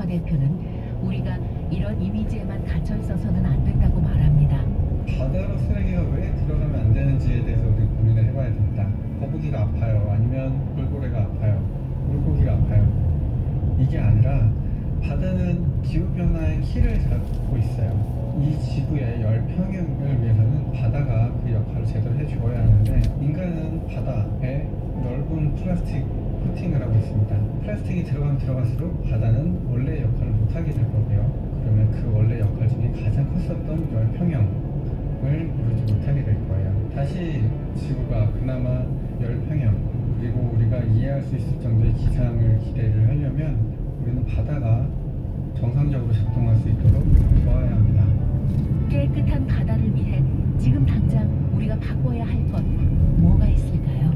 대표는 우리가 이런 이미지에만 갇혀 있어서는 안 된다고 말합니다. 바다로 쓰레기가 왜 들어가면 안 되는지에 대해서 우리 고민을 해봐야 됩니다. 거북이가 아파요? 아니면 돌고래가 아파요? 물고기가 아파요? 이게 아니라 바다는 기후변화의 키를 잡고 있어요. 이 지구의 열평형을 위해서는 바다가 그 역할을 제대로 해주어야 하는데 인간은 바다에 넓은 플라스틱 코팅을 하고 있습니다. 플라스틱이 들어가면 들어갈수록 바다는 원래의 역할을 못하게 될 거고요. 그러면 그 원래 역할 중에 가장 컸었던 열평형을 이루지 못하게 될 거예요. 다시 지구가 그나마 열평형 그리고 우리가 이해할 수 있을 정도의 기상을 기대를 하려면 우리는 바다가 정상적으로 작동할 수 있도록 도와야 합니다. 깨끗한 바다를 위해 지금 당장 우리가 바꿔야 할 것 뭐가 있을까요?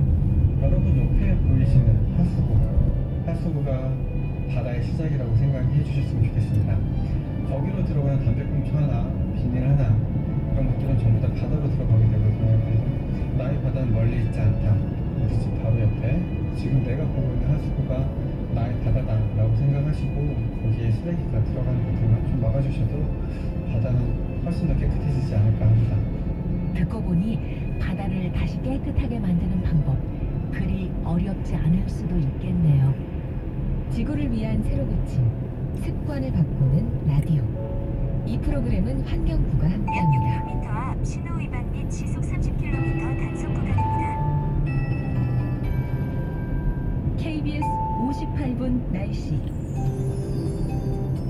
여러분 옆에 보이시는 하수구가 바다의 시작이라고 생각해 주셨으면 좋겠습니다. 거기로 들어가는 담배꽁초 하나, 비닐 하나 이런 것들은 전부 다 바다로 들어가게 되거든요. 그래서 나의 바다는 멀리 있지 않다. 우리 집 바로 옆에 지금 내가 보고 있는 하수구가 나의 바다다라고 생각하시고 거기에 쓰레기가 들어가는 것들만 좀 막아주셔도 바다는 훨씬 더 깨끗해지지 않을까 합니다. 듣고 보니 바다를 다시 깨끗하게 만드는 방법 그리 어렵지 않을 수도 있겠네요. 지구를 위한 새로 고침 습관을 바꾸는 라디오. 이 프로그램은 환경부가 약 함께합니다. 600m 앞 신호 위반 및 시속 30km 단속 구간입니다. KBS 58분 날씨.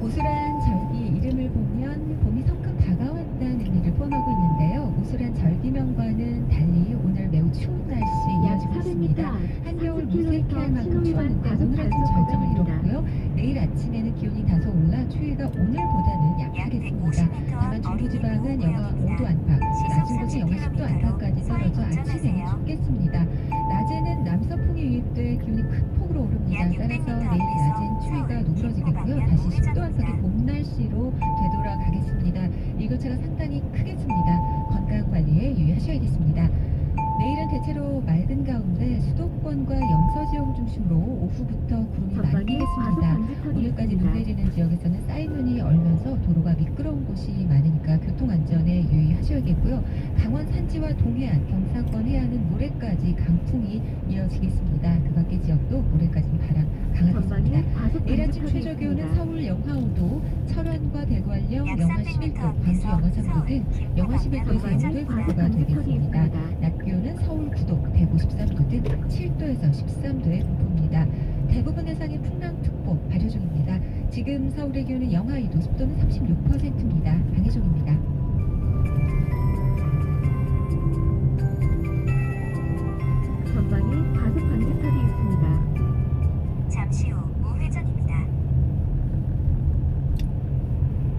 오수란 절기 이름을 보면 봄이 성큼 다가왔다는 의미를 포함하고 있는데요. 오수란 절기명과는 달리 오늘 매우 추운 날씨 이어지고 있습니다. 한겨울 무색해할 만큼 추웠는데 오늘 아침 절정을 이뤘고요. 내일 아침에는 기온이 다소 올라 추위가 오늘보다는 약하겠습니다. 다만 중부지방은 영하 5도 안팎, 낮은 곳은 영하 10도 안팎까지 떨어져 아침에는 춥겠습니다. 낮에는 남서풍이 유입돼 기온이 큰 폭으로 오릅니다. 따라서 내일 낮엔 추위가 누그러지겠고요. 다시 10도 안팎의 봄 날씨로 되돌아가겠습니다. 일교차가 상당히 크겠습니다. 건강 관리에 유의하셔야겠습니다. 내일은 대체로 맑은 가운데 수도권과 영서 지역을 중심으로 오후부터 구름이 많이 끼겠습니다. 오늘까지 눈 내리는 지역에서는 쌓인 눈이 얼면서 도로가 미끄러운 곳이 많으니까 교통안전에 유의하셔야겠고요. 강원 산지와 동해안, 경상권 해안은 모레까지 강풍이 이어지겠습니다. 그 밖의 지역도 모레까지는 바람 강하겠습니다. 내일 아침 최저 기온은 서울 영하 5도, 철원과 대구 안녕 영하 11도, 광주 영하 3도 등 영하 11도에서 영도의 분포가 되겠습니다. 낮 기온은 서울 9도, 대구 13도 등 7도에서 13도의 분포입니다. 대부분 해상에 풍랑특보 발효 중입니다. 지금 서울의 기온은 영하 2도, 습도는 36%입니다. 강혜종입니다. 전방에 과속 방지턱이 있습니다. 잠시 후 우회전입니다.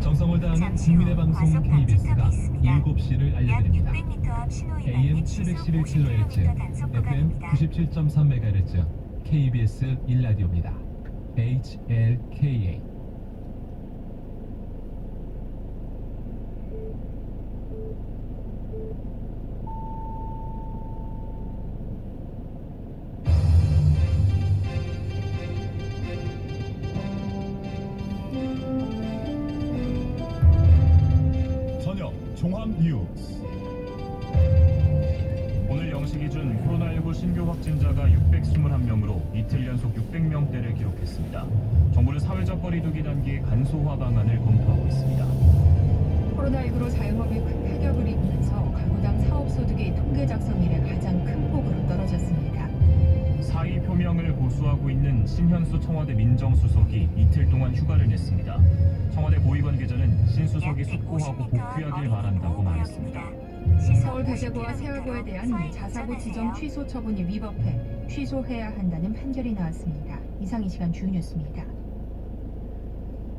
정성을 다하는 잠시 후 국민의 방송 과속 KBS가 방지턱이 있습니다. 7시를 약 알려드립니다. 600m 앞 신호 위반 AM 및 시속 711kHz, 50km 단속 FM 구간입니다. 97.3MHz, KBS 1라디오입니다. HLKA. 저녁 종합 뉴스. 오늘 0시 기준 코로나19 신규 확진자가 621명으로 이틀 연속 600명대를 기록했습니다. 정부는 사회적 거리두기 단계 간소화 방안을 검토하고 있습니다. 코로나19로 자영업이 큰 타격을 입으면서 가구당 사업소득이 통계 작성 이래 가장 큰 폭으로 떨어졌습니다. 사의 표명을 고수하고 있는 신현수 청와대 민정수석이 이틀 동안 휴가를 냈습니다. 청와대 고위관계자는 신수석이 숙고하고 복귀하길 바란다고 말했습니다. 서울대제구와 세월고에 대한 자사고 지정 취소 처분이 위법해 취소해야 한다는 판결이 나왔습니다. 이상 이 시간 주요 뉴스입니다.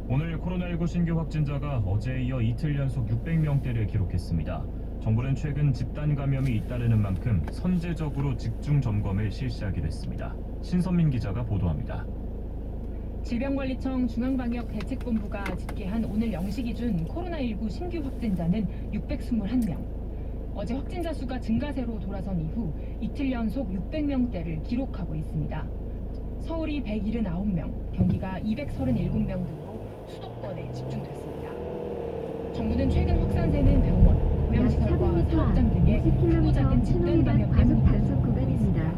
오늘 코로나19 신규 확진자가 어제에 이어 이틀 연속 600명대를 기록했습니다. 정부는 최근 집단 감염이 잇따르는 만큼 선제적으로 집중 점검을 실시하기로 했습니다. 신선민 기자가 보도합니다. 질병관리청 중앙방역대책본부가 집계한 오늘 0시 기준 코로나19 신규 확진자는 621명. 어제 확진자 수가 증가세로 돌아선 이후 이틀 연속 600명대를 기록하고 있습니다. 서울이 179명, 경기가 237명 등으로 건에 집중됐습니다. 정부는 최근 확산세는 병원, 약 요양시설과 400m 사업장 앞 등의 크고 작은 50km 집단 신호 감염 위반 과속 때문이라고 단속 구간입니다.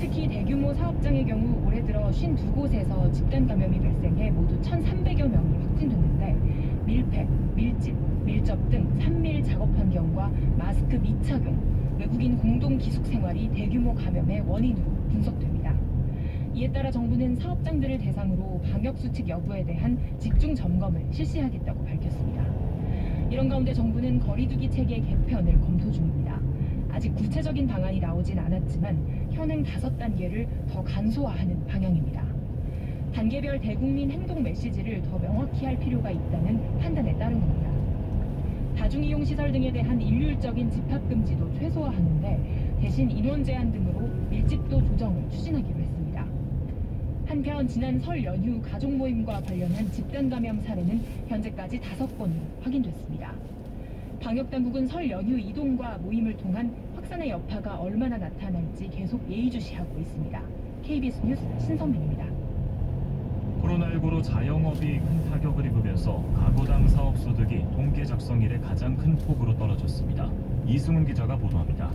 특히 대규모 사업장의 경우 올해 들어 52곳에서 집단 감염이 발생해 모두 1,300여 명이 확진됐는데 밀폐, 밀집, 밀접 등 3밀 작업 환경과 마스크 미착용, 외국인 공동 기숙 생활이 대규모 감염의 원인으로 분석됩니다. 이에 따라 정부는 사업장들을 대상으로 방역수칙 여부에 대한 집중 점검을 실시하겠다고 밝혔습니다. 이런 가운데 정부는 거리두기 체계 개편을 검토 중입니다. 아직 구체적인 방안이 나오진 않았지만 현행 5단계를 더 간소화하는 방향입니다. 단계별 대국민 행동 메시지를 더 명확히 할 필요가 있다는 판단에 따른 겁니다. 다중이용시설 등에 대한 일률적인 집합금지도 최소화하는데 대신 인원 제한 등으로 밀집도 조정을 추진하기로 했습니다. 한편 지난 설 연휴 가족 모임과 관련한 집단 감염 사례는 현재까지 5건으로 확인됐습니다. 방역당국은 설 연휴 이동과 모임을 통한 확산의 여파가 얼마나 나타날지 계속 예의주시하고 있습니다. KBS 뉴스 신선민입니다. 코로나19로 자영업이 큰 타격을 입으면서 가구당 사업 소득이 통계 작성 이래 가장 큰 폭으로 떨어졌습니다. 이승훈 기자가 보도합니다.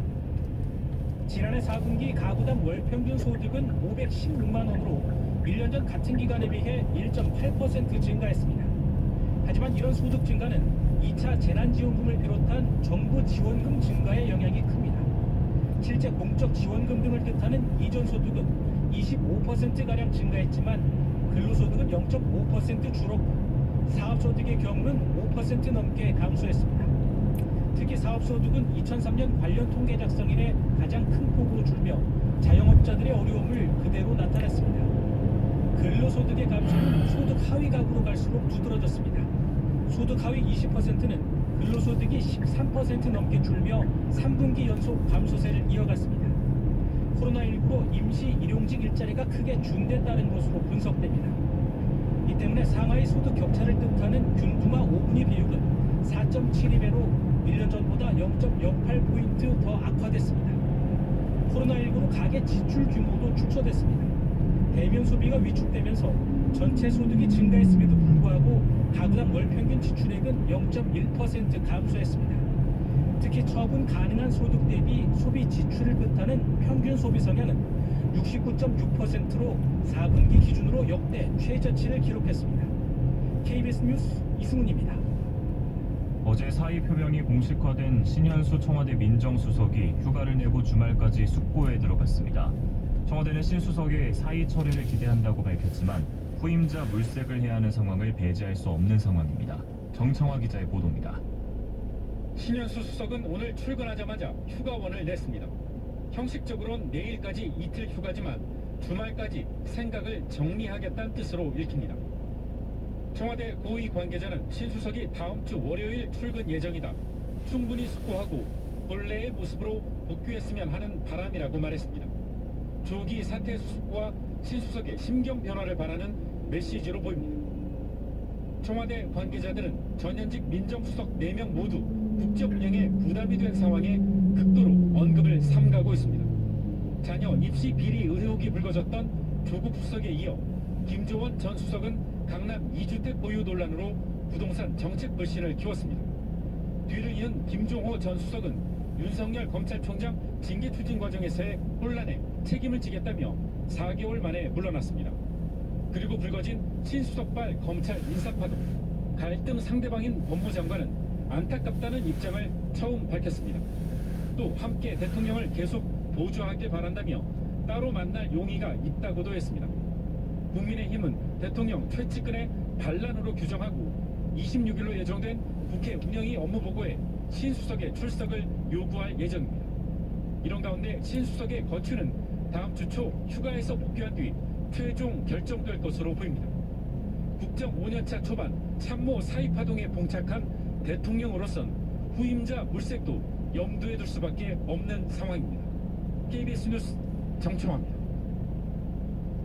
지난해 4분기 가구당 월 평균 소득은 516만 원으로 1년 전 같은 기간에 비해 1.8% 증가했습니다. 하지만 이런 소득 증가는 2차 재난지원금을 비롯한 정부 지원금 증가의 영향이 큽니다. 실제 공적 지원금 등을 뜻하는 이전 소득은 25%가량 증가했지만 근로소득은 0.5% 줄었고 사업소득의 경우는 5% 넘게 감소했습니다. 특히 사업소득은 2003년 관련 통계 작성 이래 가장 큰 폭으로 줄며 자영업자들의 어려움을 그대로 나타냈습니다. 근로소득의 감소는 소득 하위 가구로 갈수록 두드러졌습니다. 소득 하위 20%는 근로소득이 13% 넘게 줄며 3분기 연속 감소세를 이어갔습니다. 코로나19로 임시 일용직 일자리가 크게 준데 따른 것으로 분석됩니다. 이 때문에 상하이 소득 격차를 뜻하는 균등화 5분위 비율은 4.72배로 1년 전보다 0.08포인트 더 악화됐습니다. 코로나19로 가계 지출 규모도 축소됐습니다. 대면 소비가 위축되면서 전체 소득이 증가했음에도 불구하고 가구당 월 평균 지출액은 0.1% 감소했습니다. 특히 처분 가능한 소득 대비 소비 지출을 뜻하는 평균 소비 성향은 69.6%로 4분기 기준으로 역대 최저치를 기록했습니다. KBS 뉴스 이승훈입니다. 어제 사의 표명이 공식화된 신현수 청와대 민정수석이 휴가를 내고 주말까지 숙고에 들어갔습니다. 청와대는 신 수석의 사의 처리를 기대한다고 밝혔지만 후임자 물색을 해야 하는 상황을 배제할 수 없는 상황입니다. 정청화 기자의 보도입니다. 신현수 수석은 오늘 출근하자마자 휴가원을 냈습니다. 형식적으로는 내일까지 이틀 휴가지만 주말까지 생각을 정리하겠다는 뜻으로 읽힙니다. 청와대 고위 관계자는 신 수석이 다음 주 월요일 출근 예정이다. 충분히 숙고하고 본래의 모습으로 복귀했으면 하는 바람이라고 말했습니다. 조기 사퇴 수습과 신 수석의 심경 변화를 바라는 메시지로 보입니다. 청와대 관계자들은 전현직 민정수석 4명 모두 국정 운영에 부담이 된 상황에 극도로 언급을 삼가고 있습니다. 자녀 입시 비리 의혹이 불거졌던 조국 수석에 이어 김조원 전 수석은 강남 2주택 보유 논란으로 부동산 정책 불신을 키웠습니다. 뒤를 이은 김종호 전 수석은 윤석열 검찰총장 징계 추진 과정에서의 혼란에 책임을 지겠다며 4개월 만에 물러났습니다. 그리고 불거진 신수석발 검찰 인사파동. 갈등 상대방인 법무장관은 안타깝다는 입장을 처음 밝혔습니다. 또 함께 대통령을 계속 보좌하길 바란다며 따로 만날 용의가 있다고도 했습니다. 국민의힘은 대통령 최측근의 반란으로 규정하고 26일로 예정된 국회 운영위 업무보고에 신수석의 출석을 요구할 예정입니다. 이런 가운데 신수석의 거취는 다음 주 초 휴가에서 복귀한 뒤 최종 결정될 것으로 보입니다. 국정 5년차 초반 참모 사입파동에 봉착한 대통령으로선 후임자 물색도 염두에 둘 수밖에 없는 상황입니다. KBS 뉴스 정청화입니다.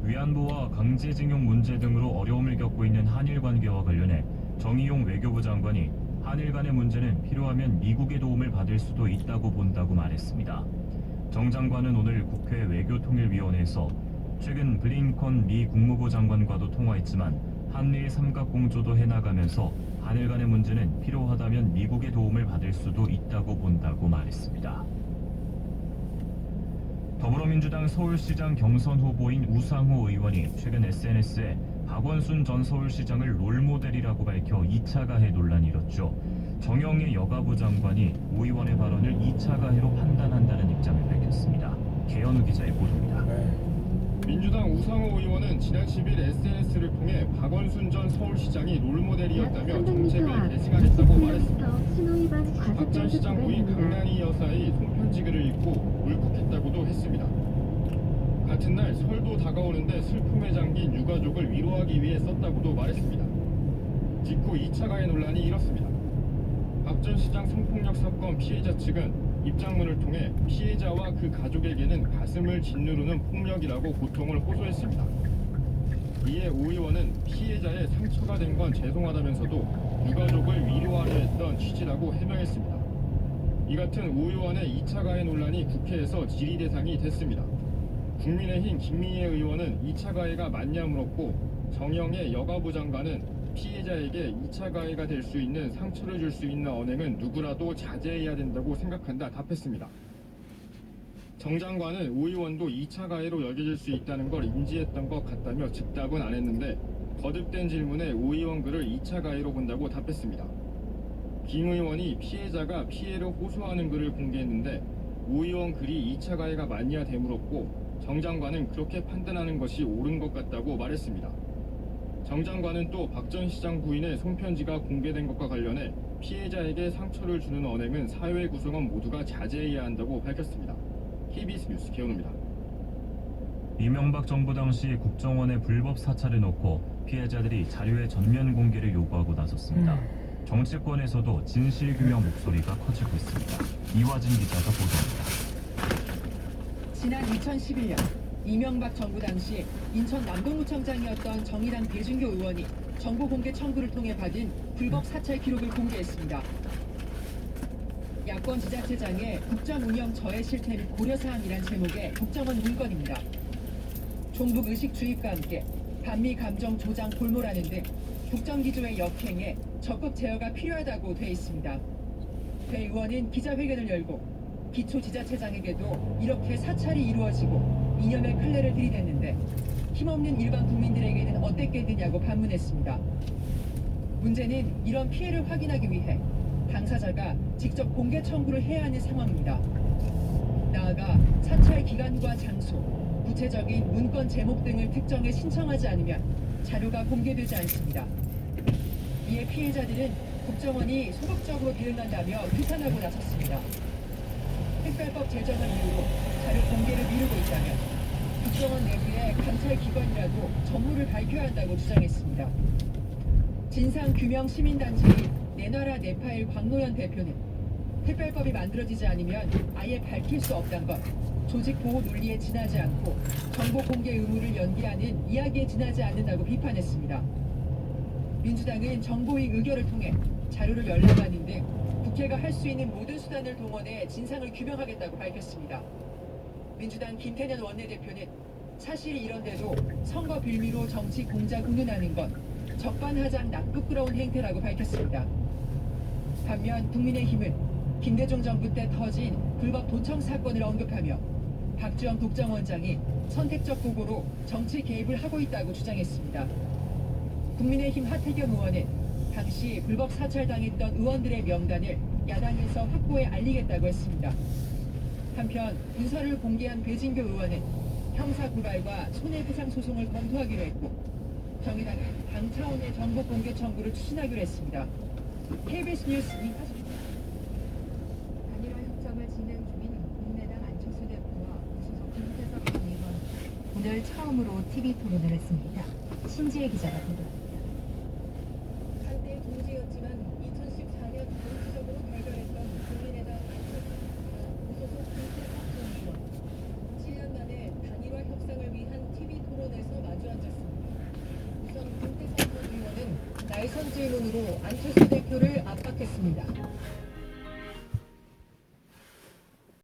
위안부와 강제징용 문제 등으로 어려움을 겪고 있는 한일 관계와 관련해 정의용 외교부 장관이 한일 간의 문제는 필요하면 미국의 도움을 받을 수도 있다고 본다고 말했습니다. 정 장관은 오늘 국회 외교통일위원회에서 최근 블링컨 미 국무부 장관과도 통화했지만 한미일 삼각공조도 해나가면서 한일 간의 문제는 필요하다면 미국의 도움을 받을 수도 있다고 본다고 말했습니다. 더불어민주당 서울시장 경선 후보인 우상호 의원이 최근 SNS에 박원순 전 서울시장을 롤모델이라고 밝혀 2차 가해 논란이 일었죠. 정영애 여가부 장관이 우 의원의 발언을 2차 가해로 판단한다는 입장을 밝혔습니다. 개연우 기자의 보도입니다. 민주당 우상호 의원은 지난 10일 SNS를 통해 박원순 전 서울시장이 롤모델이었다며 정책을 개시하겠다고 말했습니다. 박 전 시장 부인 강란희 여사의 손편지 글을 읽고 울컥했다고도 했습니다. 같은 날 설도 다가오는데 슬픔에 잠긴 유가족을 위로하기 위해 썼다고도 말했습니다. 직후 2차 가해 논란이 일었습니다. 박 전 시장 성폭력 사건 피해자 측은 입장문을 통해 피해자와 그 가족에게는 가슴을 짓누르는 폭력이라고 고통을 호소했습니다. 이에 우 의원은 피해자의 상처가 된 건 죄송하다면서도 유가족을 위로하려 했던 취지라고 해명했습니다. 이 같은 우 의원의 2차 가해 논란이 국회에서 질의 대상이 됐습니다. 국민의힘 김민혜 의원은 2차 가해가 맞냐 물었고 정영애 여가부 장관은 피해자에게 2차 가해가 될 수 있는 상처를 줄 수 있는 언행은 누구라도 자제해야 된다고 생각한다 답했습니다. 정 장관은 우 의원도 2차 가해로 여겨질 수 있다는 걸 인지했던 것 같다며 즉답은 안 했는데 거듭된 질문에 우 의원 글을 2차 가해로 본다고 답했습니다. 김 의원이 피해자가 피해를 호소하는 글을 공개했는데 우 의원 글이 2차 가해가 맞냐 되물었고 정 장관은 그렇게 판단하는 것이 옳은 것 같다고 말했습니다. 정 장관은 또 박 전 시장 부인의 손편지가 공개된 것과 관련해 피해자에게 상처를 주는 언행은 사회 구성원 모두가 자제해야 한다고 밝혔습니다. KBS 뉴스 개연우입니다. 이명박 정부 당시 국정원의 불법 사찰을 놓고 피해자들이 자료의 전면 공개를 요구하고 나섰습니다. 정치권에서도 진실규명 목소리가 커지고 있습니다. 이화진 기자가 보도합니다. 지난 2011년 이명박 정부 당시 인천 남동구청장이었던 정의당 배준교 의원이 정보 공개 청구를 통해 받은 불법 사찰 기록을 공개했습니다. 야권 지자체장의 국정 운영 저해 실태 및 고려사항이란 제목의 국정원 문건입니다. 종북 의식 주입과 함께 반미 감정 조장 골몰하는 등 국정기조의 역행에 적극 제어가 필요하다고 돼 있습니다. 배 의원은 기자회견을 열고 기초지자체장에게도 이렇게 사찰이 이루어지고 이념의 클레를 들이댔는데 힘없는 일반 국민들에게는 어땠겠느냐고 반문했습니다. 문제는 이런 피해를 확인하기 위해 당사자가 직접 공개 청구를 해야 하는 상황입니다. 나아가 사찰 기간과 장소, 구체적인 문건 제목 등을 특정해 신청하지 않으면 자료가 공개되지 않습니다. 이에 피해자들은 국정원이 소극적으로 대응한다며 비판하고 나섰습니다. 특별법 제정을 이유로 자료 공개를 미루고 있다면 국정원 내부의 감찰기관이라도 전무를 밝혀야 한다고 주장했습니다. 진상규명시민단체인 내놔라 내파일 광노현 대표는 특별법이 만들어지지 않으면 아예 밝힐 수 없다는 것, 조직보호 논리에 지나지 않고 정보 공개 의무를 연기하는 이야기에 지나지 않는다고 비판했습니다. 민주당은 정보위 의결을 통해 자료를 열람하는 등 국회가 할 수 있는 모든 수단을 동원해 진상을 규명하겠다고 밝혔습니다. 민주당 김태년 원내대표는 사실이 이런데도 선거 빌미로 정치 공작 운운하는 건 적반하장 나쁘끄러운 행태라고 밝혔습니다. 반면 국민의힘은 김대중 정부 때 터진 불법 도청 사건을 언급하며 박주영 국정원장이 선택적 보고로 정치 개입을 하고 있다고 주장했습니다. 국민의힘 하태경 의원은 당시 불법 사찰당했던 의원들의 명단을 야당에서 확보해 알리겠다고 했습니다. 한편 문서를 공개한 배진교 의원은 형사고발과 손해배상 소송을 검토하기로 했고 정의당은 당 차원의 정보 공개 청구를 추진하기로 했습니다. KBS 뉴스 이하수입니다. 단일화 협상을 진행 중인 국민의당 안철수 대표와 무소속 김태섭 전 의원 오늘 처음으로 TV 토론을 했습니다. 신지혜 기자가 보도합니다. 한때 동지였지만 2014년 정치적으로 발견했던 국민의당 안철수 대표와 무소속 김태섭 전 의원 7년 만에 단일화 협상을 위한 TV 토론에서 마주 앉았습니다. 우선 김태섭 전 의원은 날선 질문으로 안철수 대표를 압박했습니다.